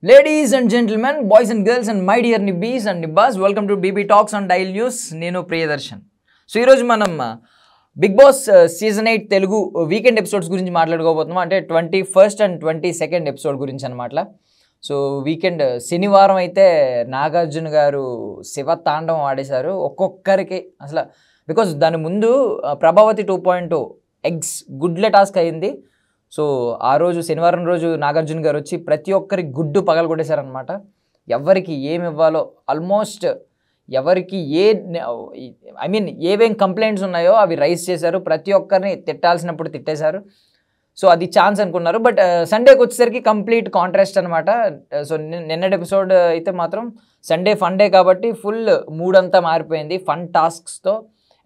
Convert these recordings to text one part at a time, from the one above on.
Ladies and gentlemen, boys and girls and my dear nibbies and nibbas, welcome to BB Talks on Dial News. Nenu Priyadarshan. So ee roju manam Big Boss season 8 Telugu weekend episodes gurinchi maatladukobothunam. Ante 21st and 22nd episode gurinchi anamata. So weekend శనివారం అయితే నాగార్జున గారు శివ తాండవం ఆడేశారు ఒక్కొక్కరికి అసలు because దాని ముందు Prabhavati 2.0 eggs గుడ్లే task అయింది. So ఆ రోజు శనివారం రోజు నాగార్జున గారు వచ్చి ప్రతి ఒక్కరికి గుడ్డు పగలగొట్టేశారనమాట. ఎవరికి ఏమి ఇవ్వాలో ఆల్మోస్ట్ ఎవరికి ఏవేం కంప్లైంట్స్ ఉన్నాయో అవి రైజ్ చేశారు. ప్రతి ఒక్కరిని తిట్టాల్సినప్పుడు తిట్టేశారు. సో అది ఛాన్స్ అనుకున్నారు. బట్ సండేకి వచ్చేసరికి కంప్లీట్ కాంట్రాస్ట్ అనమాట. సో నిన్నటి ఎపిసోడ్ అయితే మాత్రం సండే ఫన్ డే కాబట్టి ఫుల్ మూడ్ అంతా మారిపోయింది. ఫన్ టాస్క్స్తో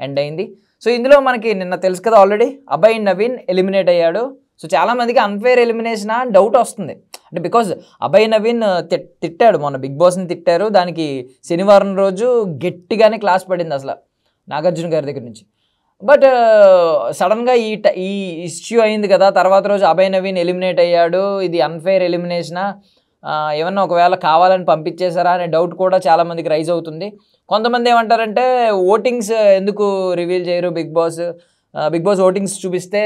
ఎండ్ అయింది. సో ఇందులో మనకి నిన్న తెలుసు కదా ఆల్రెడీ అభయ్ నవీన్ ఎలిమినేట్ అయ్యాడు. సో చాలామందికి అన్ఫేర్ ఎలిమినేషన్ అని డౌట్ వస్తుంది. అంటే బికాజ్ అభయ్ నవీన్ తిట్టాడు, మొన్న బిగ్ బాస్ని తిట్టారు. దానికి శనివారం రోజు గట్టిగానే క్లాస్ పడింది అసలు నాగార్జున గారి దగ్గర నుంచి. బట్ సడన్గా ఈ ఇష్యూ అయింది కదా, తర్వాత రోజు అభయ్ నవీన్ ఎలిమినేట్ అయ్యాడు. ఇది అన్ఫేర్ ఎలిమినేషనా, ఏమన్నా ఒకవేళ కావాలని పంపించేశారా అనే డౌట్ కూడా చాలామందికి రైజ్ అవుతుంది. కొంతమంది ఏమంటారంటే ఓటింగ్స్ ఎందుకు రివీల్ చేయరు బిగ్ బాస్ ఓటింగ్స్ చూపిస్తే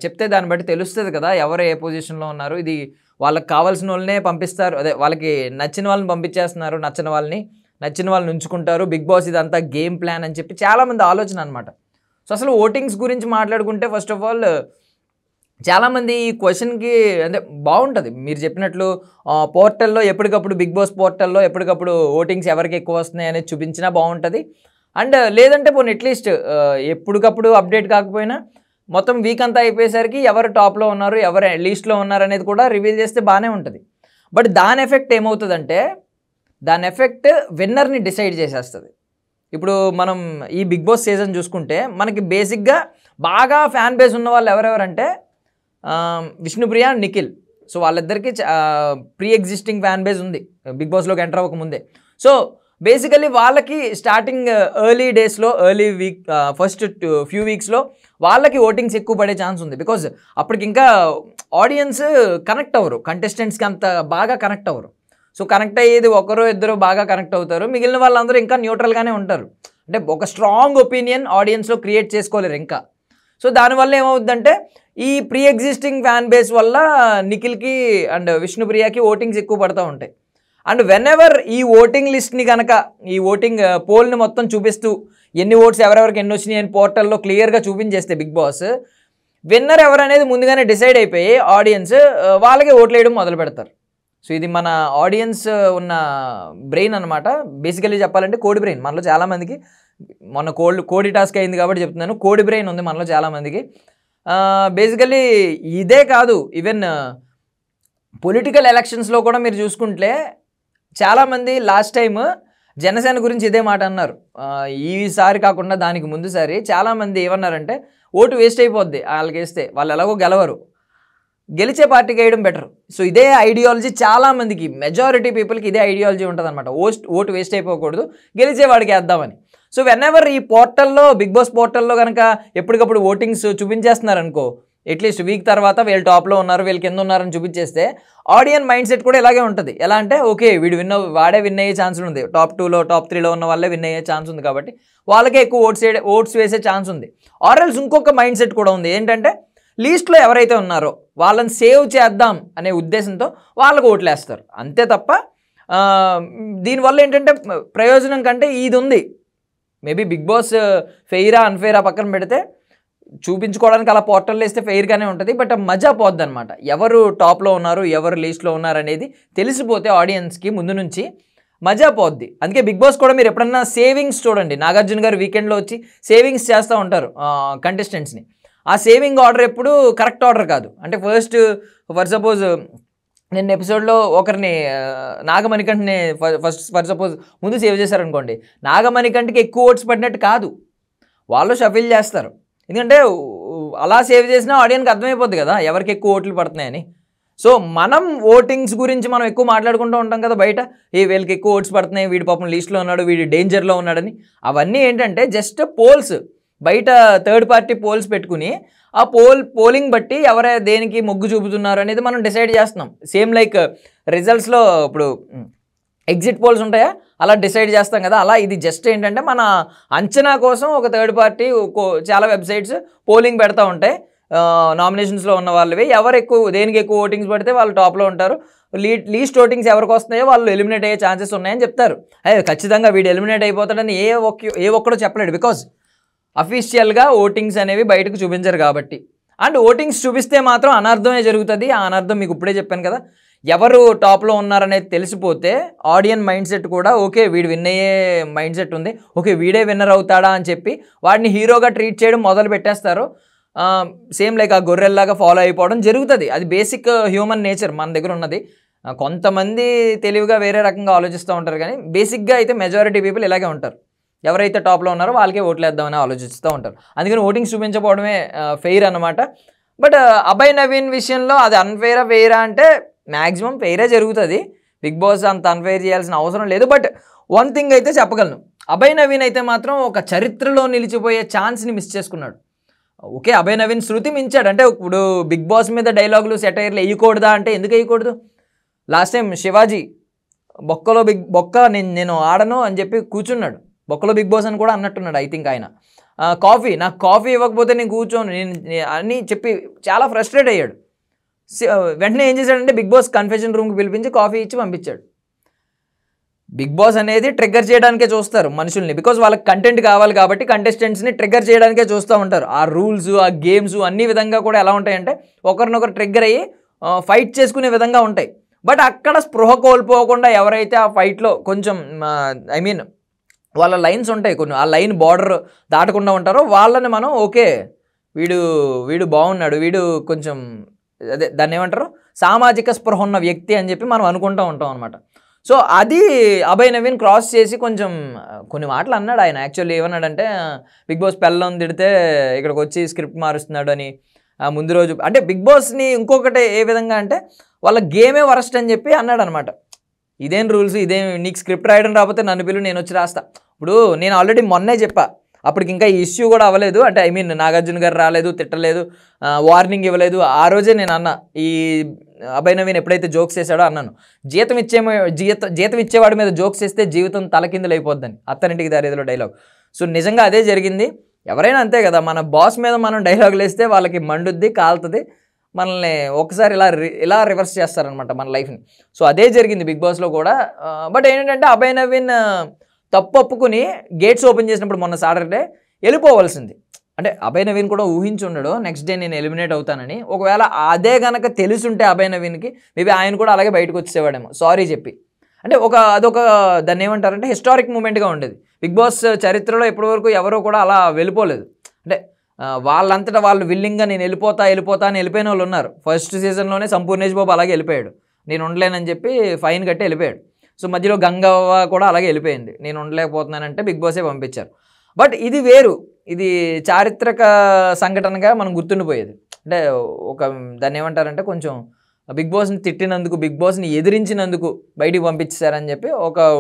చెప్తే దాన్ని బట్టి తెలుస్తుంది కదా ఎవరు ఏ పొజిషన్లో ఉన్నారు. ఇది వాళ్ళకి కావాల్సిన వాళ్ళనే పంపిస్తారు, అదే వాళ్ళకి నచ్చిన వాళ్ళని పంపించేస్తున్నారు, నచ్చిన వాళ్ళని ఉంచుకుంటారు. బిగ్ బాస్ ఇదంతా గేమ్ ప్లాన్ అని చెప్పి చాలామంది ఆలోచన అనమాట. సో అసలు ఓటింగ్స్ గురించి మాట్లాడుకుంటే ఫస్ట్ ఆఫ్ ఆల్ చాలామంది ఈ క్వశ్చన్కి అంటే బాగుంటుంది మీరు చెప్పినట్లు పోర్టల్లో ఎప్పటికప్పుడు బిగ్ బాస్ పోర్టల్లో ఎప్పటికప్పుడు ఓటింగ్స్ ఎవరికి ఎక్కువ వస్తున్నాయి అనేది చూపించినా బాగుంటుంది. అండ్ లేదంటే పోనీ అట్లీస్ట్ ఎప్పటికప్పుడు అప్డేట్ కాకపోయినా మొత్తం వీక్ అంతా అయిపోయేసరికి ఎవరు టాప్లో ఉన్నారు ఎవరు లీస్ట్లో ఉన్నారు అనేది కూడా రివీల్ చేస్తే బాగానే ఉంటుంది. బట్ దాని ఎఫెక్ట్ ఏమవుతుందంటే దాని ఎఫెక్ట్ విన్నర్ని డిసైడ్ చేసేస్తుంది. ఇప్పుడు మనం ఈ బిగ్ బాస్ సీజన్ చూసుకుంటే మనకి బేసిక్గా బాగా ఫ్యాన్ బేస్ ఉన్న వాళ్ళు ఎవరెవరంటే విష్ణుప్రియ నిఖిల్. సో వాళ్ళిద్దరికి ప్రీ ఎగ్జిస్టింగ్ ఫ్యాన్ బేస్ ఉంది బిగ్ బాస్లోకి ఎంటర్ అవ్వకముందే. సో బేసికలీ వాళ్ళకి స్టార్టింగ్ ఎర్లీ డేస్లో ఫస్ట్ ఫ్యూ వీక్స్లో వాళ్ళకి ఓటింగ్స్ ఎక్కువ పడే ఛాన్స్ ఉంది. బికాజ్ అప్పటికి ఇంకా ఆడియన్స్ కనెక్ట్ అవ్వరు, కంటెస్టెంట్స్కి అంత బాగా కనెక్ట్ అవ్వరు. సో కనెక్ట్ అయ్యేది ఒకరు ఇద్దరు బాగా కనెక్ట్ అవుతారు, మిగిలిన వాళ్ళందరూ ఇంకా న్యూట్రల్గానే ఉంటారు. అంటే ఒక స్ట్రాంగ్ ఒపీనియన్ ఆడియన్స్లో క్రియేట్ చేసుకోలేరు ఇంకా. సో దానివల్ల ఏమవుద్దంటే ఈ ప్రీ ఎగ్జిస్టింగ్ ఫ్యాన్ బేస్ వల్ల నిఖిల్కి అండ్ విష్ణుప్రియకి ఓటింగ్స్ ఎక్కువ పడుతూ ఉంటాయి. అండ్ వెన్ ఎవర్ ఈ ఓటింగ్ లిస్ట్ని కనుక ఈ ఓటింగ్ పోల్ని మొత్తం చూపిస్తూ ఎన్ని ఓట్స్ ఎవరెవరికి ఎన్ని వచ్చినాయి అని పోర్టల్లో క్లియర్గా చూపించేస్తే బిగ్ బాస్ విన్నర్ ఎవరనేది ముందుగానే డిసైడ్ అయిపోయి ఆడియన్స్ వాళ్ళకి ఓట్లు వేయడం మొదలు పెడతారు. సో ఇది మన ఆడియన్స్ ఉన్న బ్రెయిన్ అనమాట. బేసికలీ చెప్పాలంటే కోడి బ్రెయిన్ మనలో చాలామందికి. మొన్న కోడి టాస్క్ అయింది కాబట్టి చెప్తున్నాను, కోడి బ్రెయిన్ ఉంది మనలో చాలామందికి. బేసికలీ ఇదే కాదు, ఈవెన్ పొలిటికల్ ఎలక్షన్స్లో కూడా మీరు చూసుకుంటే చాలామంది లాస్ట్ టైం జనసేన గురించి ఇదే మాట అన్నారు. ఈసారి కాకుండా దానికి ముందుసారి చాలామంది ఏమన్నారంటే ఓటు వేస్ట్ అయిపోద్ది వాళ్ళకి వేస్తే, వాళ్ళు ఎలాగో గెలవరు, గెలిచే పార్టీకి వేయడం బెటర్. సో ఇదే ఐడియాలజీ చాలామందికి, మెజారిటీ పీపుల్కి ఇదే ఐడియాలజీ ఉంటుంది అనమాట. ఓటు వేస్ట్ అయిపోకూడదు, గెలిచేవాడికి వేద్దామని. సో వెన్ ఎవర్ ఈ పోర్టల్లో బిగ్ బాస్ పోర్టల్లో కనుక ఎప్పటికప్పుడు ఓటింగ్స్ చూపించేస్తున్నారనుకో, అట్లీస్ట్ వీక్ తర్వాత వీళ్ళు టాప్లో ఉన్నారు వీళ్ళు కింద ఉన్నారని చూపించేస్తే ఆడియన్ మైండ్ సెట్ కూడా ఇలాగే ఉంటుంది. ఎలా అంటే ఓకే వాడే విన్ అయ్యే ఛాన్సులు ఉంది, టాప్ 2లో టాప్ 3లో ఉన్న వాళ్ళే విన్ అయ్యే ఛాన్స్ ఉంది కాబట్టి వాళ్ళకే ఎక్కువ ఓట్స్ వేసే ఛాన్స్ ఉంది. ఆర్ఎల్స్ ఇంకొక మైండ్ సెట్ కూడా ఉంది, ఏంటంటే లీస్ట్లో ఎవరైతే ఉన్నారో వాళ్ళని సేవ్ చేద్దాం అనే ఉద్దేశంతో వాళ్ళకు ఓట్లు వేస్తారు అంతే తప్ప దీనివల్ల ఏంటంటే ప్రయోజనం కంటే ఇది ఉంది. మేబీ బిగ్ బాస్ ఫెయిరా అన్ఫెయిరా పక్కన పెడితే చూపించుకోవడానికి అలా పోర్టల్లో వేస్తే ఫెయిర్గానే ఉంటుంది. బట్ మజా పోద్ది అనమాట. ఎవరు టాప్లో ఉన్నారు ఎవరు లీస్ట్లో ఉన్నారు అనేది తెలిసిపోతే ఆడియన్స్కి ముందు నుంచి మజా పోద్ది. అందుకే బిగ్ బాస్ కూడా మీరు ఎప్పుడన్నా సేవింగ్స్ చూడండి, నాగార్జున గారు వీకెండ్లో వచ్చి సేవింగ్స్ చేస్తూ ఉంటారు కంటెస్టెంట్స్ని. ఆ సేవింగ్ ఆర్డర్ ఎప్పుడు కరెక్ట్ ఆర్డర్ కాదు. అంటే ఫర్ సపోజ్ నిన్న ఎపిసోడ్లో ఒకరిని నాగమణికంఠని ఫర్ సపోజ్ ముందు సేవ్ చేశారనుకోండి, నాగమణికంఠకి ఎక్కువ ఓట్స్ పడినట్టు కాదు, వాళ్ళు షఫిల్ చేస్తారు. ఎందుకంటే అలా సేవ్ చేసినా ఆడియన్కి అర్థమైపోద్ది కదా ఎవరికి ఎక్కువ ఓట్లు పడుతున్నాయని. సో మనం ఓటింగ్స్ గురించి మనం ఎక్కువ మాట్లాడుకుంటూ ఉంటాం కదా బయట, వీళ్ళకి ఎక్కువ ఓట్స్ పడుతున్నాయి, వీడి పాపం లీస్ట్లో ఉన్నాడు, వీడి డేంజర్లో ఉన్నాడని. అవన్నీ ఏంటంటే జస్ట్ పోల్స్. బయట థర్డ్ పార్టీ పోల్స్ పెట్టుకుని ఆ పోలింగ్ బట్టి ఎవరే దేనికి మొగ్గు చూపుతున్నారు అనేది మనం డిసైడ్ చేస్తున్నాం. సేమ్ లైక్ రిజల్ట్స్లో ఇప్పుడు ఎగ్జిట్ పోల్స్ ఉంటాయా అలా డిసైడ్ చేస్తాం కదా, అలా ఇది జస్ట్ ఏంటంటే మన అంచనా కోసం ఒక థర్డ్ పార్టీ చాలా వెబ్సైట్స్ పోలింగ్ పెడతా ఉంటాయి నామినేషన్స్లో ఉన్న వాళ్ళవి. ఎవరు దేనికి ఎక్కువ ఓటింగ్స్ పడితే వాళ్ళు టాప్లో ఉంటారు, లీస్ట్ ఓటింగ్స్ ఎవరికి వస్తున్నాయో వాళ్ళు ఎలిమినేట్ అయ్యే ఛాన్సెస్ ఉన్నాయని చెప్తారు. అదే ఖచ్చితంగా వీడు ఎలిమినేట్ అయిపోతాడని ఏ ఒక్కడో చెప్పలేడు, బికాజ్ అఫీషియల్గా ఓటింగ్స్ అనేవి బయటకు చూపించరు కాబట్టి. అండ్ ఓటింగ్స్ చూపిస్తే మాత్రం అనర్థమే జరుగుతుంది. ఆ అనర్థం మీకు ఇప్పుడే చెప్పాను కదా, ఎవరు టాప్లో ఉన్నారనేది తెలిసిపోతే ఆడియన్ మైండ్ సెట్ కూడా ఓకే వీడు విన్ అయ్యే మైండ్ సెట్ ఉంది, ఓకే వీడే విన్నర్ అవుతాడా అని చెప్పి వాడిని హీరోగా ట్రీట్ చేయడం మొదలు పెట్టేస్తారు. సేమ్ లైక్ ఆ గొర్రెల్లాగా ఫాలో అయిపోవడం జరుగుతుంది. అది బేసిక్ హ్యూమన్ నేచర్ మన దగ్గర ఉన్నది. కొంతమంది తెలివిగా వేరే రకంగా ఆలోచిస్తూ ఉంటారు, కానీ బేసిక్గా అయితే మెజారిటీ పీపుల్ ఇలాగే ఉంటారు. ఎవరైతే టాప్లో ఉన్నారో వాళ్ళకే ఓట్లు వేద్దామని ఆలోచిస్తూ ఉంటారు. అందుకని ఓటింగ్స్ చూపించకపోవడమే ఫెయిర్ అనమాట. బట్ అభయ్ నవీన్ విషయంలో అది అన్ఫెయిరా ఫెయిరా అంటే మ్యాక్సిమం ఫెయిరే జరుగుతుంది. బిగ్ బాస్ అంత అన్ఫెయిర్ చేయాల్సిన అవసరం లేదు. బట్ వన్ థింగ్ అయితే చెప్పగలను, అభయ్ నవీన్ అయితే మాత్రం ఒక చరిత్రలో నిలిచిపోయే ఛాన్స్ని మిస్ చేసుకున్నాడు. ఓకే అభయ్ నవీన్ శృతి మించాడు, అంటే ఇప్పుడు బిగ్ బాస్ మీద డైలాగులు సెటైర్లు వేయకూడదా అంటే ఎందుకు వేయకూడదు? లాస్ట్ టైం శివాజీ బొక్క నేను ఆడను అని చెప్పి కూర్చున్నాడు, బొక్కలో బిగ్ బాస్ అని కూడా అన్నట్టున్నాడు ఐ థింక్ ఆయన. నాకు కాఫీ ఇవ్వకపోతే నేను కూర్చోను అని చెప్పి చాలా ఫ్రస్ట్రేట్ అయ్యాడు. వెంటనే ఏం చేశాడంటే బిగ్ బాస్ కన్ఫెషన్ రూమ్కి పిలిపించి కాఫీ ఇచ్చి పంపించాడు. బిగ్ బాస్ అనేది ట్రిగ్గర్ చేయడానికే చూస్తారు మనుషుల్ని, బికాజ్ వాళ్ళకి కంటెంట్ కావాలి కాబట్టి కంటెస్టెంట్స్ని ట్రిగ్గర్ చేయడానికే చూస్తూ ఉంటారు. ఆ రూల్స్ ఆ గేమ్స్ అన్ని విధంగా కూడా ఎలా ఉంటాయంటే ఒకరినొకరు ట్రిగ్గర్ అయ్యి ఫైట్ చేసుకునే విధంగా ఉంటాయి. బట్ అక్కడ స్పృహ కోల్పోకుండా ఎవరైతే ఆ ఫైట్లో కొంచెం వాళ్ళ లైన్స్ ఉంటాయి కొన్ని, ఆ లైన్ బార్డర్ దాటకుండా ఉంటారో వాళ్ళని మనం ఓకే వీడు బాగున్నాడు, వీడు కొంచెం అదే దాన్ని ఏమంటారు సామాజిక స్పృహ ఉన్న వ్యక్తి అని చెప్పి మనం అనుకుంటూ ఉంటాం అనమాట. సో అది అభయ్ నవీన్ క్రాస్ చేసి కొంచెం కొన్ని మాటలు అన్నాడు ఆయన. యాక్చువల్లీ ఏమన్నాడంటే బిగ్ బాస్ పెళ్ళం తిడితే ఇక్కడికి వచ్చి స్క్రిప్ట్ మారుస్తున్నాడు అని ముందు రోజు, అంటే బిగ్ బాస్ని ఇంకొకటి ఏ విధంగా అంటే వాళ్ళ గేమే వరస్ట్ అని చెప్పి అన్నాడు అనమాట. ఇదేం రూల్స్, ఇదేం నీకు స్క్రిప్ట్ రాయడం రాకపోతే నన్ను పిలువు నేను వచ్చి రాస్తా. ఇప్పుడు నేను ఆల్రెడీ మొన్నే చెప్పా, అప్పటికి ఇంకా ఈ ఇష్యూ కూడా అవ్వలేదు, అంటే నాగార్జున గారు రాలేదు, తిట్టలేదు, వార్నింగ్ ఇవ్వలేదు. ఆ రోజే నేను అన్నా ఈ అభయ్ నవీన్ ఎప్పుడైతే జోక్స్ చేశాడో అన్నాను, జీతం ఇచ్చేవాడి మీద జోక్స్ చేస్తే జీవితం తలకిందులు అయిపోద్దని, అత్తనింటికి దారేదిలో డైలాగ్. సో నిజంగా అదే జరిగింది. ఎవరైనా అంతే కదా, మన బాస్ మీద మనం డైలాగులు వేస్తే వాళ్ళకి మండుద్ది, కాలుతుంది, మనల్ని ఒకసారి ఇలా రివర్స్ చేస్తారనమాట మన లైఫ్ని. సో అదే జరిగింది బిగ్ బాస్లో కూడా. బట్ ఏంటంటే అభయ్ నవీన్ తప్పు ఒప్పుకుని గేట్స్ ఓపెన్ చేసినప్పుడు మొన్న సాటర్డే వెళ్ళిపోవాల్సింది. అంటే అభయ్ నవీన్ కూడా ఊహించి ఉండడు నెక్స్ట్ డే నేను ఎలిమినేట్ అవుతానని. ఒకవేళ అదే కనుక తెలుసుంటే అభయ్ నవీన్కి మేబీ ఆయన కూడా అలాగే బయటకు వచ్చేవాడేమో సారీ చెప్పి. అంటే అదొక దాన్ని ఏమంటారంటే హిస్టారిక్ మూమెంట్గా ఉండేది. బిగ్ బాస్ చరిత్రలో ఇప్పటివరకు ఎవరో కూడా అలా వెళ్ళిపోలేదు. అంటే వాళ్ళంతటా వాళ్ళు విల్లింగ్గా నేను వెళ్ళిపోతా అని వెళ్ళిపోయిన వాళ్ళు ఉన్నారు. ఫస్ట్ సీజన్లోనే సంపూర్ణేష్ బాబు అలాగే వెళ్ళిపోయాడు, నేను ఉండలేనని చెప్పి ఫైన్ కట్టి వెళ్ళిపోయాడు. సో మధ్యలో గంగవ్వ కూడా అలాగే వెళ్ళిపోయింది, నేను ఉండలేకపోతున్నానంటే బిగ్ బాసే పంపించారు. బట్ ఇది వేరు, ఇది చారిత్రక సంఘటనగా మనం గుర్తుండిపోయేది. అంటే దాన్ని ఏమంటారంటే కొంచెం బిగ్ బాస్ని తిట్టినందుకు, బిగ్ బాస్ని ఎదిరించినందుకు బయటికి పంపించారని చెప్పి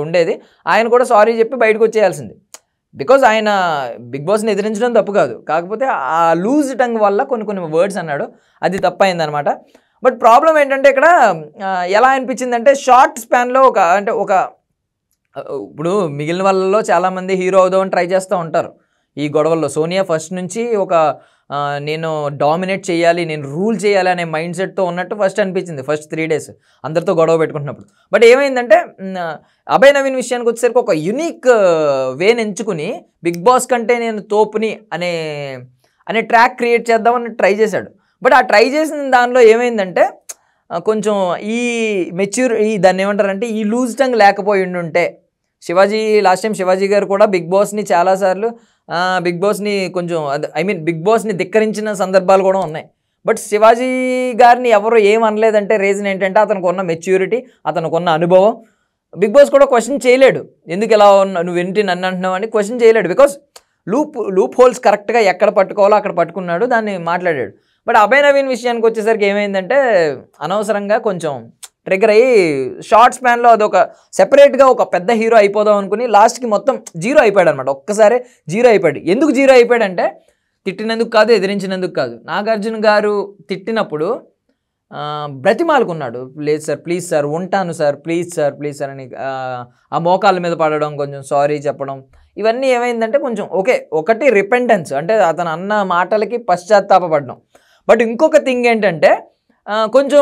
ఉండేది. ఆయన కూడా సారీ చెప్పి బయటకు వచ్చేయాల్సింది. బికాజ్ ఆయన బిగ్ బాస్ని ఎదిరించడం తప్పు కాదు, కాకపోతే ఆ లూజ్ టంగ్ వల్ల కొన్ని వర్డ్స్ అన్నాడు, అది తప్పైందనమాట. బట్ ప్రాబ్లం ఏంటంటే ఇక్కడ ఎలా అనిపించిందంటే షార్ట్ స్పాన్లో ఇప్పుడు మిగిలిన వాళ్ళలో చాలామంది హీరో అవుదామని ట్రై చేస్తూ ఉంటారు ఈ గొడవల్లో. సోనియా ఫస్ట్ నుంచి నేను డామినేట్ చేయాలి, నేను రూల్ చేయాలి అనే మైండ్ సెట్తో ఉన్నట్టు ఫస్ట్ అనిపించింది ఫస్ట్ 3 days అందరితో గొడవ పెట్టుకుంటున్నప్పుడు. బట్ ఏమైందంటే అభయ్ నవీన్ విషయానికి వచ్చేసరికి ఒక యునిక్ వేని ఎంచుకుని బిగ్ బాస్ కంటే నేను తోపుని అనే ట్రాక్ క్రియేట్ చేద్దామని ట్రై చేశాడు. బట్ ఆ ట్రై చేసిన దానిలో ఏమైందంటే కొంచెం దాన్ని ఏమంటారంటే ఈ లూజ్ టంగ్ లేకపోయి ఉంటే లాస్ట్ టైం శివాజీ గారు కూడా బిగ్ బాస్ని చాలాసార్లు బిగ్ బాస్ని కొంచెం బిగ్ బాస్ని ధిక్కరించిన సందర్భాలు కూడా ఉన్నాయి. బట్ శివాజీ గారిని ఎవరు ఏమనలేదంటే రీజన్ ఏంటంటే అతనికి ఉన్న మెచ్యూరిటీ, అతనికి ఉన్న అనుభవం. బిగ్ బాస్ కూడా క్వశ్చన్ చేయలేడు, ఎందుకు ఎలా నువ్వు ఏంటి నన్ను అంటున్నావు అని క్వశ్చన్ చేయలేడు. బికాస్ లూప్ హోల్స్ కరెక్ట్గా ఎక్కడ పట్టుకోవాలో అక్కడ పట్టుకున్నాడు, దాన్ని మాట్లాడాడు. బట్ అభయ్ నవీన్ విషయానికి వచ్చేసరికి ఏమైందంటే అనవసరంగా కొంచెం ట్రిగ్గర్ అయ్యి షార్ట్ స్పాన్లో అదొక సెపరేట్గా ఒక పెద్ద హీరో అయిపోదాం అనుకుని లాస్ట్కి మొత్తం జీరో అయిపోయాడు అనమాట. ఒక్కసారి జీరో అయిపోయాడు. ఎందుకు జీరో అయిపోయాడంటే తిట్టినందుకు కాదు, ఎదిరించినందుకు కాదు. నాగార్జున గారు తిట్టినప్పుడు బ్రతిమాలుకున్నాడు, లేదు సార్ ప్లీజ్ సార్ ఉంటాను సార్ ప్లీజ్ సార్ అని ఆ మోకాళ్ళ మీద పడడం, కొంచెం సారీ చెప్పడం, ఇవన్నీ ఏమైందంటే కొంచెం ఓకే ఒకటి రిపెంటెన్స్ అంటే అతను అన్న మాటలకి పశ్చాత్తాపపడడం. బట్ ఇంకొక థింగ్ ఏంటంటే కొంచెం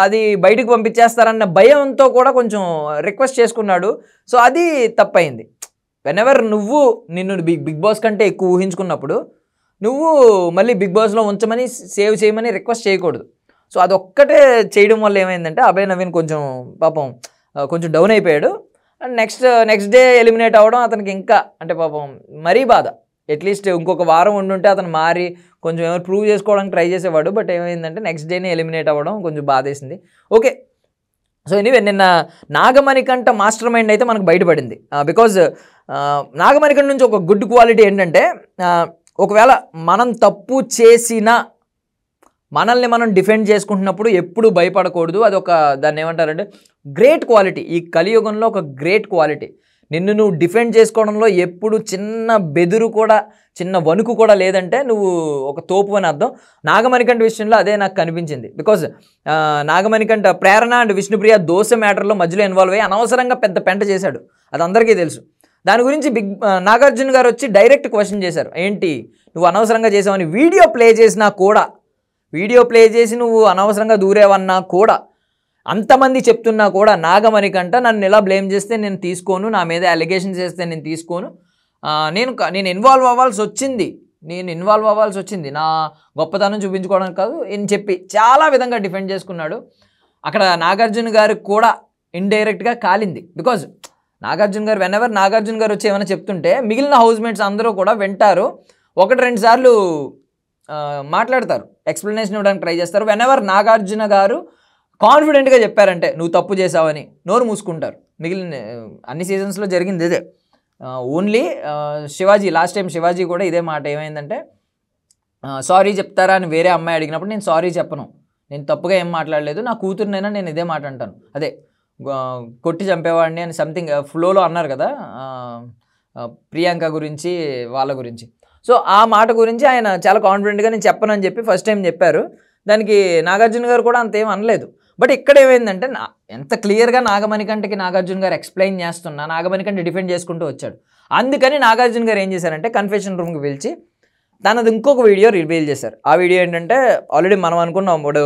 అది బయటకు పంపించేస్తారన్న భయంతో కూడా కొంచెం రిక్వెస్ట్ చేసుకున్నాడు. సో అది తప్పైంది. వెనెవర్ నువ్వు నిన్ను బిగ్ బాస్ కంటే ఎక్కువ ఊహించుకున్నప్పుడు నువ్వు మళ్ళీ బిగ్ బాస్లో ఉంచమని సేవ్ చేయమని రిక్వెస్ట్ చేయకూడదు. సో అదొక్కటే చేయడం వల్ల ఏమైందంటే అభయ్ నవీన్ కొంచెం పాపం కొంచెం డౌన్ అయిపోయాడు. అండ్ నెక్స్ట్ డే ఎలిమినేట్ అవ్వడం అతనికి ఇంకా అంటే పాపం మరీ బాధ. అట్లీస్ట్ ఇంకొక వారం ఉండుంటే అతను మారి కొంచెం ఏమైనా ప్రూవ్ చేసుకోవడానికి ట్రై చేసేవాడు. బట్ ఏమైందంటే నెక్స్ట్ డేనే ఎలిమినేట్ అవ్వడం కొంచెం బాధేసింది. ఓకే, సో ఎనీవే నిన్న నాగమణికంఠ మాస్టర్ మైండ్ అయితే మనకు బయటపడింది. బికాజ్ నాగమణికంఠ నుంచి ఒక గుడ్ క్వాలిటీ ఏంటంటే ఒకవేళ మనం తప్పు చేసినా మనల్ని మనం డిఫెండ్ చేసుకుంటున్నప్పుడు ఎప్పుడు భయపడకూడదు. అది ఒక దాన్ని ఏమంటారంటే గ్రేట్ క్వాలిటీ. ఈ కలియుగంలో ఒక గ్రేట్ క్వాలిటీ. నిన్ను నువ్వు డిఫెండ్ చేసుకోవడంలో ఎప్పుడు చిన్న బెదురు కూడా చిన్న వణుకు కూడా లేదంటే నువ్వు ఒక తోపు అని అర్థం. నాగమణికంఠ విషయంలో అదే నాకు కనిపించింది. బికాజ్ నాగమణికంఠ ప్రేరణ అండ్ విష్ణుప్రియ దోశ మ్యాటర్లో మధ్యలో ఇన్వాల్వ్ అయ్యి అనవసరంగా పెద్ద పెంట చేశాడు, అది అందరికీ తెలుసు. దాని గురించి నాగార్జున గారు వచ్చి డైరెక్ట్ క్వశ్చన్ చేశారు, ఏంటి నువ్వు అనవసరంగా చేసావని. వీడియో ప్లే చేసి నువ్వు అనవసరంగా దూరేవన్నా కూడా అంతమంది చెప్తున్నా కూడా నాగమణికంఠ నన్ను ఇలా బ్లేమ్ చేస్తే నేను తీసుకోను, నా మీద అలిగేషన్స్ చేస్తే నేను తీసుకోను, నేను ఇన్వాల్వ్ అవ్వాల్సి వచ్చింది నా గొప్పతనం చూపించుకోవడానికి కాదు అని చెప్పి చాలా విధంగా డిఫెండ్ చేసుకున్నాడు. అక్కడ నాగార్జున గారికి కూడా ఇండైరెక్ట్గా కాలింది. బికాజ్ నాగార్జున గారు వెనెవర్ నాగార్జున గారు వచ్చి ఏమైనా చెప్తుంటే మిగిలిన హౌస్మేట్స్ అందరూ కూడా వింటారు, 1-2 సార్లు మాట్లాడతారు, ఎక్స్ప్లెనేషన్ ఇవ్వడానికి ట్రై చేస్తారు. వెనెవర్ నాగార్జున గారు కాన్ఫిడెంట్గా చెప్పారంటే నువ్వు తప్పు చేసావని నోరు మూసుకుంటారు. మిగిలిన అన్ని సీజన్స్లో జరిగింది ఇదే. Only Shivaji, last time Shivaji కూడా ఇదే మాట. ఏమైందంటే సారీ చెప్తారా అని వేరే అమ్మాయి అడిగినప్పుడు నేను సారీ చెప్పను, నేను తప్పుగా ఏం మాట్లాడలేదు, నా కూతురునైనా నేను ఇదే మాట అంటాను, అదే కొట్టి చంపేవాడిని అని సంథింగ్ ఫ్లోలో అన్నారు కదా ప్రియాంక గురించి వాళ్ళ గురించి. సో ఆ మాట గురించి ఆయన చాలా కాన్ఫిడెంట్గా నేను చెప్పనని చెప్పి ఫస్ట్ టైం చెప్పారు. దానికి నాగార్జున గారు కూడా అంతేం అనలేదు. బట్ ఇక్కడ ఏమైందంటే ఎంత క్లియర్గా నాగమణికంఠకి నాగార్జున గారు ఎక్స్ప్లెయిన్ చేస్తున్నా నాగమణికంఠ డిఫెండ్ చేసుకుంటూ వచ్చాడు. అందుకని నాగార్జున గారు ఏం చేశారంటే కన్ఫెషన్ రూమ్కి పిలిచి తనది ఇంకొక వీడియో రివీల్ చేశారు. ఆ వీడియో ఏంటంటే ఆల్రెడీ మనం అనుకున్నాం, ఇప్పుడు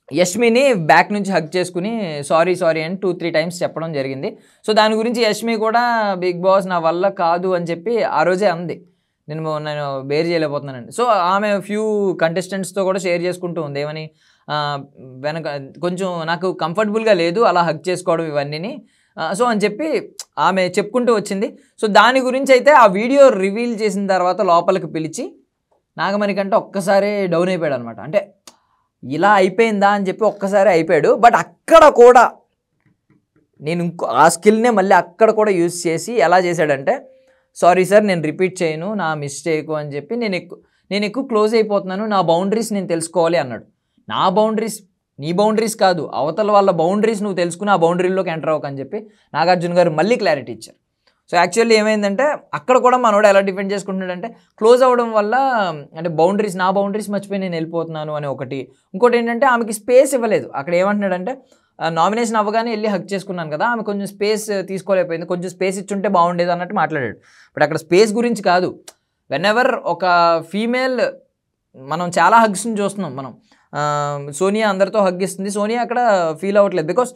యష్మిని బ్యాక్ నుంచి హగ్ చేసుకుని సారీ అని 2-3 టైమ్స్ చెప్పడం జరిగింది. సో దాని గురించి యష్మి కూడా బిగ్ బాస్ నా వల్ల కాదు అని చెప్పి ఆ రోజే అంది, నేను బేర్ చేయలేకపోతున్నానండి. సో ఆమె ఫ్యూ కంటెస్టెంట్స్తో కూడా షేర్ చేసుకుంటూ ఉంది, ఏమని వెనక కొంచెం నాకు కంఫర్టబుల్గా లేదు అలా హగ్ చేసుకోవడం ఇవన్నీ సో అని చెప్పి ఆమె చెప్పుకుంటూ వచ్చింది. సో దాని గురించి అయితే ఆ వీడియో రివీల్ చేసిన తర్వాత లోపలికి పిలిచి నాగమణికంఠ ఒక్కసారి డౌన్ అయిపోయాడు అనమాట. అంటే ఇలా అయిపోయిందా అని చెప్పి ఒక్కసారి అయిపోయాడు. బట్ అక్కడ కూడా నేను ఆ స్కిల్నే మళ్ళీ అక్కడ కూడా యూజ్ చేసి ఎలా చేశాడంటే సారీ సార్ నేను రిపీట్ చేయను, నా మిస్టేక్ అని చెప్పి నేను ఎక్కువ క్లోజ్ అయిపోతున్నాను, నా బౌండరీస్ నేను తెలుసుకోవాలి అన్నాడు. నా బౌండరీస్ నీ బౌండరీస్ కాదు, అవతల వాళ్ళ బౌండరీస్ నువ్వు తెలుసుకుని ఆ బౌండరీలోకి ఎంటర్ అవ్వకని చెప్పి నాగార్జున గారు మళ్ళీ క్లారిటీ ఇచ్చారు. సో యాక్చువల్లీ ఏమైందంటే అక్కడ కూడా మనోడు ఎలా డిఫెండ్ చేసుకుంటున్నాడంటే క్లోజ్ అవ్వడం వల్ల అంటే నా బౌండరీస్ మర్చిపోయి నేను వెళ్ళిపోతున్నాను అని ఒకటి. ఇంకోటి ఏంటంటే ఆమెకి స్పేస్ ఇవ్వలేదు. అక్కడ ఏమంటున్నాడంటే నామినేషన్ అవ్వగానే వెళ్ళి హక్ చేసుకున్నాను కదా, ఆమె కొంచెం స్పేస్ తీసుకోలేకపోయింది, కొంచెం స్పేస్ ఇచ్చుంటే బాగుండేది అన్నట్టు మాట్లాడాడు. బట్ అక్కడ స్పేస్ గురించి కాదు. వెనెవర్ ఒక ఫీమేల్ మనం చాలా హగ్స్ని చూస్తున్నాం, మనం సోనియా అందరితో హగ్ ఇస్తుంది, సోనియా అక్కడ ఫీల్ అవ్వట్లేదు బికాస్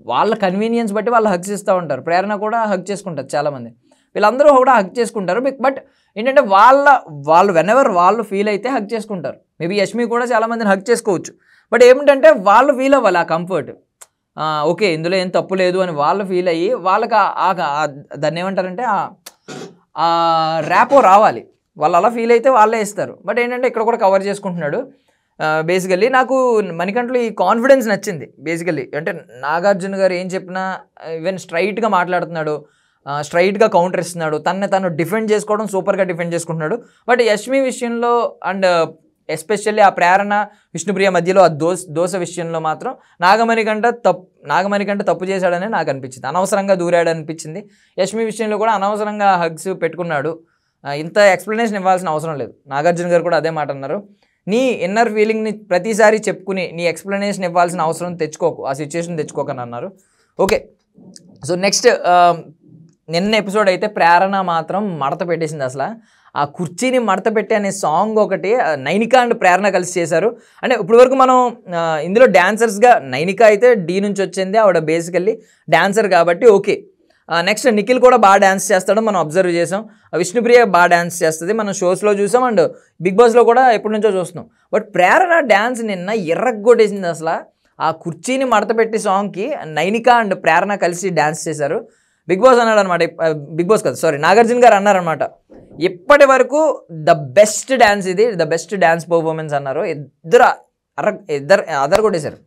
వాళ్ళ కన్వీనియన్స్ బట్టి వాళ్ళు హగ్స్ ఇస్తూ ఉంటారు. ప్రేరణ కూడా హగ్ చేసుకుంటారు చాలామంది, వీళ్ళందరూ కూడా హగ్ చేసుకుంటారు. బట్ ఏంటంటే వాళ్ళు వెనెవర్ వాళ్ళు ఫీల్ అయితే హగ్ చేసుకుంటారు. మేబీ యష్మి కూడా చాలామందిని హగ్ చేసుకోవచ్చు. బట్ ఏమిటంటే వాళ్ళు ఫీల్ అవ్వాలి ఆ కంఫర్ట్, ఓకే ఇందులో ఏం తప్పు లేదు అని వాళ్ళు ఫీల్ అయ్యి వాళ్ళకి దాన్ని ఏమంటారంటే ఆ ర్యాపో రావాలి, వాళ్ళు అలా ఫీల్ అయితే వాళ్ళే ఇస్తారు. బట్ ఏంటంటే ఇక్కడ కూడా కవర్ చేసుకుంటున్నాడు. బేసికల్లీ నాకు మణికంఠలో ఈ కాన్ఫిడెన్స్ నచ్చింది. బేసికల్లీ అంటే నాగార్జున గారు ఏం చెప్పినా ఈవెన్ స్ట్రైట్గా మాట్లాడుతున్నాడు, స్ట్రైట్గా కౌంటర్ ఇస్తున్నాడు, తను డిఫెండ్ చేసుకోవడం సూపర్గా డిఫెండ్ చేసుకుంటున్నాడు. బట్ యష్మి విషయంలో అండ్ ఎస్పెషల్లీ ఆ ప్రేరణ విష్ణుప్రియ మధ్యలో ఆ దోశ విషయంలో మాత్రం నాగమణి కంటే తప్పు చేశాడని నాకు అనిపించింది. అనవసరంగా దూరాడు అనిపించింది. యష్మి విషయంలో కూడా అనవసరంగా హగ్స్ పెట్టుకున్నాడు. ఇంత ఎక్స్ప్లెనేషన్ ఇవ్వాల్సిన అవసరం లేదు. నాగార్జున గారు కూడా అదే మాట అన్నారు. నీ ఇన్నర్ ఫీలింగ్ని ప్రతిసారి చెప్పుకుని నీ ఎక్స్ప్లెనేషన్ ఇవ్వాల్సిన అవసరం తెచ్చుకోకు, ఆ సిచ్యువేషన్ తెచ్చుకోకని అన్నారు. ఓకే, సో నెక్స్ట్ నిన్న ఎపిసోడ్ అయితే ప్రేరణ మాత్రం మడత పెట్టేసింది. అసలు ఆ కుర్చీని మడత పెట్టి అనే సాంగ్ ఒకటి నైనిక అండ్ ప్రేరణ కలిసి చేశారు. అంటే ఇప్పుడు వరకు మనం ఇందులో డాన్సర్స్గా నైనిక అయితే డి నుంచి వచ్చింది, ఆవిడ బేసికల్లీ డాన్సర్ కాబట్టి ఓకే. నెక్స్ట్ నిఖిల్ కూడా బాగా డ్యాన్స్ చేస్తాడు, మనం అబ్జర్వ్ చేసాం. విష్ణుప్రియ బాగా డ్యాన్స్ చేస్తుంది, మనం షోస్లో చూసాం అండ్ బిగ్ బాస్లో కూడా ఎప్పటి నుంచో చూస్తున్నాం. బట్ ప్రేరణ డ్యాన్స్ నిన్న ఎర్రగొట్టేసింది. అసలు ఆ కుర్చీని మడత పెట్టి సాంగ్కి నైనిక అండ్ ప్రేరణ కలిసి డ్యాన్స్ చేశారు. బిగ్ బాస్ అన్నాడు అనమాట, బిగ్ బాస్ కాదు సారీ నాగార్జున గారు అన్నారనమాట, ఇప్పటి వరకు ద బెస్ట్ డ్యాన్స్ ఇది, ద బెస్ట్ డ్యాన్స్ పర్ఫార్మెన్స్ అన్నారు. ఇద్దరు అదర్ కొట్టేశారు.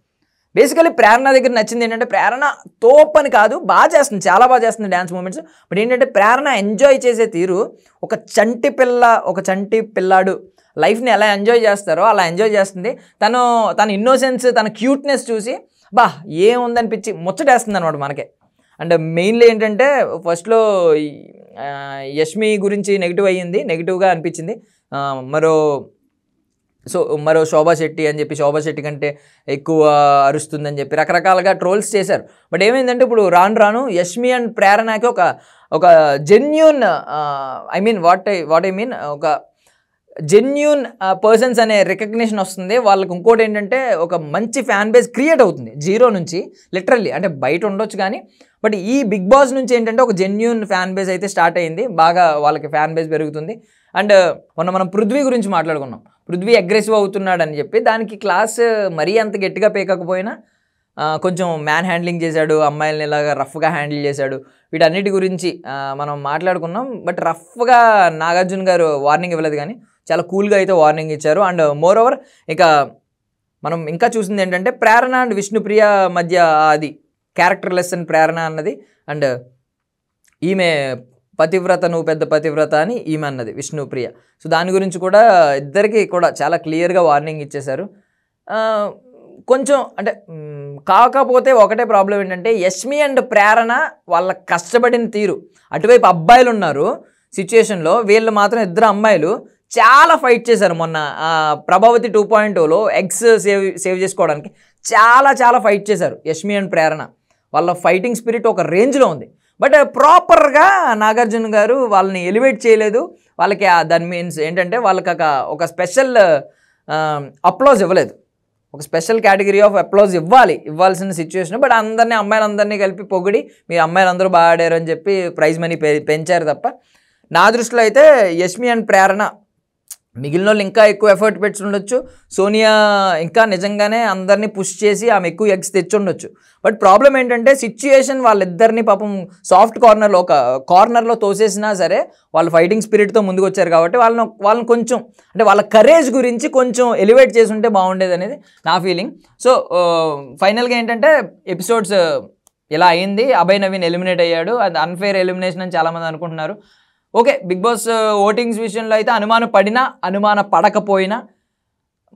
బేసికలీ ప్రేరణ దగ్గర నచ్చింది ఏంటంటే ప్రేరణ తోపని కాదు, బాగా చేస్తుంది, చాలా బాగా చేస్తుంది డ్యాన్స్ మూమెంట్స్. బట్ ఏంటంటే ప్రేరణ ఎంజాయ్ చేసే తీరు ఒక చంటి పిల్లాడు లైఫ్ని ఎలా ఎంజాయ్ చేస్తారో అలా ఎంజాయ్ చేస్తుంది. తన ఇన్నోసెన్స్, తన క్యూట్నెస్ చూసి ఏముందనిపించి ముచ్చటేస్తుంది అనమాట మనకే. అండ్ మెయిన్లీ ఏంటంటే ఫస్ట్లో యష్మి గురించి నెగిటివ్గా అనిపించింది. మరో శోభా శెట్టి అని చెప్పి, శోభా శెట్టి కంటే ఎక్కువ అరుస్తుందని చెప్పి రకరకాలుగా ట్రోల్స్ చేశారు. బట్ ఏమైందంటే ఇప్పుడు రాను యష్మి అండ్ ప్రేరణకి ఒక జెన్యూన్ ఒక జెన్యూన్ పర్సన్స్ అనే రికగ్నిషన్ వస్తుంది వాళ్ళకి. ఇంకోటి ఏంటంటే ఒక మంచి ఫ్యాన్ బేస్ క్రియేట్ అవుతుంది జీరో నుంచి, లిటరల్లీ. అంటే బయట ఉండొచ్చు కానీ బట్ ఈ బిగ్ బాస్ నుంచి ఏంటంటే ఒక జెన్యూన్ ఫ్యాన్ బేస్ అయితే స్టార్ట్ అయింది, బాగా వాళ్ళకి ఫ్యాన్ బేస్ పెరుగుతుంది. అండ్ మనం పృథ్వీ గురించి మాట్లాడుకున్నాం, పృథ్వీ అగ్రెసివ్ అవుతున్నాడు అని చెప్పి. దానికి క్లాస్ మరీ అంత గట్టిగా పేకకపోయినా కొంచెం మ్యాన్ హ్యాండ్లింగ్ చేశాడు, అమ్మాయిలని ఇలాగా రఫ్గా హ్యాండిల్ చేశాడు, వీటన్నిటి గురించి మనం మాట్లాడుకున్నాం. బట్ రఫ్గా నాగార్జున గారు వార్నింగ్ ఇవ్వలేదు కానీ చాలా కూల్గా అయితే వార్నింగ్ ఇచ్చారు. అండ్ మోర్ ఓవర్ ఇక మనం ఇంకా చూసింది ఏంటంటే ప్రేరణ అండ్ విష్ణుప్రియ మధ్య అది క్యారెక్టర్ లెసన్ ప్రేరణ అన్నది. అండ్ ఈమె పతివ్రత, నువ్వు పెద్ద పతివ్రత అని ఈమె అన్నది విష్ణుప్రియ. సో దాని గురించి కూడా ఇద్దరికి కూడా చాలా క్లియర్గా వార్నింగ్ ఇచ్చేశారు. కొంచెం అంటే కాకపోతే ఒకటే ప్రాబ్లం ఏంటంటే యష్మి అండ్ ప్రేరణ వాళ్ళ కష్టపడిన తీరు, అటువైపు అబ్బాయిలు ఉన్నారు సిచ్యుయేషన్లో, వీళ్ళు మాత్రం ఇద్దరు అమ్మాయిలు చాలా ఫైట్ చేశారు. మొన్న ప్రభావతి 2.0లో ఎగ్స్ సేవ్ చేసుకోవడానికి చాలా ఫైట్ చేశారు యష్మి అండ్ ప్రేరణ. వాళ్ళ ఫైటింగ్ స్పిరిట్ ఒక రేంజ్లో ఉంది. బట్ ప్రాపర్గా నాగార్జున గారు వాళ్ళని ఎలివేట్ చేయలేదు. వాళ్ళకి దాని మీన్స్ ఏంటంటే వాళ్ళకి ఒక స్పెషల్ అప్లాజ్ ఇవ్వలేదు, ఒక స్పెషల్ కేటగిరీ ఆఫ్ అప్లాజ్ ఇవ్వాల్సిన సిచ్యువేషన్. బట్ అమ్మాయిలందరినీ కలిపి పొగిడి మీ అమ్మాయిలందరూ బాగా ఆడారు అని చెప్పి ప్రైజ్ మనీ పెంచారు తప్ప. నా దృష్టిలో అయితే యష్మి అండ్ ప్రేరణ మిగిలిన వాళ్ళు ఇంకా ఎక్కువ ఎఫర్ట్ పెట్టి ఉండొచ్చు. సోనియా ఇంకా నిజంగానే అందరినీ పుష్ చేసి ఆమె ఎక్కువ ఎగ్స్ తెచ్చుండొచ్చు. బట్ ప్రాబ్లం ఏంటంటే సిచ్యుయేషన్ వాళ్ళిద్దరిని పాపం సాఫ్ట్ కార్నర్లో తోసేసినా సరే వాళ్ళు ఫైటింగ్ స్పిరిట్తో ముందుకు వచ్చారు కాబట్టి వాళ్ళని కొంచెం అంటే వాళ్ళ కరేజ్ గురించి కొంచెం ఎలివేట్ చేసి ఉంటే బాగుండేది అనేది నా ఫీలింగ్. సో ఫైనల్గా ఏంటంటే ఎపిసోడ్స్ ఇలా అయింది. అభయ్ నవీన్ ఎలిమినేట్ అయ్యాడు, అది అన్ఫేర్ ఎలిమినేషన్ అని చాలామంది అనుకుంటున్నారు. ఓకే, బిగ్ బాస్ ఓటింగ్స్ విషయంలో అయితే అనుమాన పడకపోయినా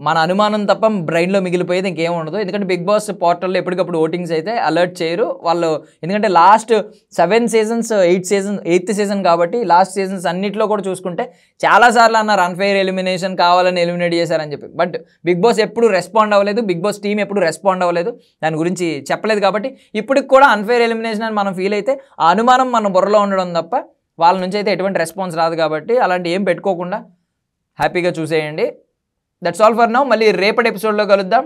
మన అనుమానం తప్ప బ్రెయిన్లో మిగిలిపోయేది ఇంకేం ఉండదు. ఎందుకంటే బిగ్ బాస్ పోర్టల్లో ఎప్పటికప్పుడు ఓటింగ్స్ అయితే అలర్ట్ చేయరు వాళ్ళు. ఎందుకంటే లాస్ట్ 7 seasons 8th season కాబట్టి లాస్ట్ సీజన్స్ అన్నింటిలో కూడా చూసుకుంటే చాలాసార్లు అన్నారు అన్ఫెయిర్ ఎలిమినేషన్, కావాలని ఎలిమినేట్ చేశారని చెప్పి. బట్ బిగ్ బాస్ ఎప్పుడు రెస్పాండ్ అవ్వలేదు, బిగ్ బాస్ టీం ఎప్పుడు రెస్పాండ్ అవ్వలేదు, దాని గురించి చెప్పలేదు. కాబట్టి ఇప్పటికి కూడా అన్ఫెయిర్ ఎలిమినేషన్ అని మనం ఫీల్ అయితే ఆ అనుమానం మన బుర్రలో ఉండడం తప్ప వాళ్ళ నుంచి అయితే ఎటువంటి రెస్పాన్స్ రాదు. కాబట్టి అలాంటి ఏం పెట్టుకోకుండా హ్యాపీగా చూసేయండి. That's all for now. మళ్ళీ రేపటి ఎపిసోడ్లో కలుద్దాం.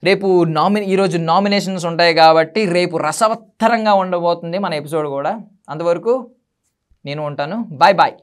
రేపు ఈరోజు నామినేషన్స్ ఉంటాయి కాబట్టి రేపు రసవత్తరంగా ఉండబోతుంది మన ఎపిసోడ్ కూడా. అంతవరకు నేను ఉంటాను. బాయ్.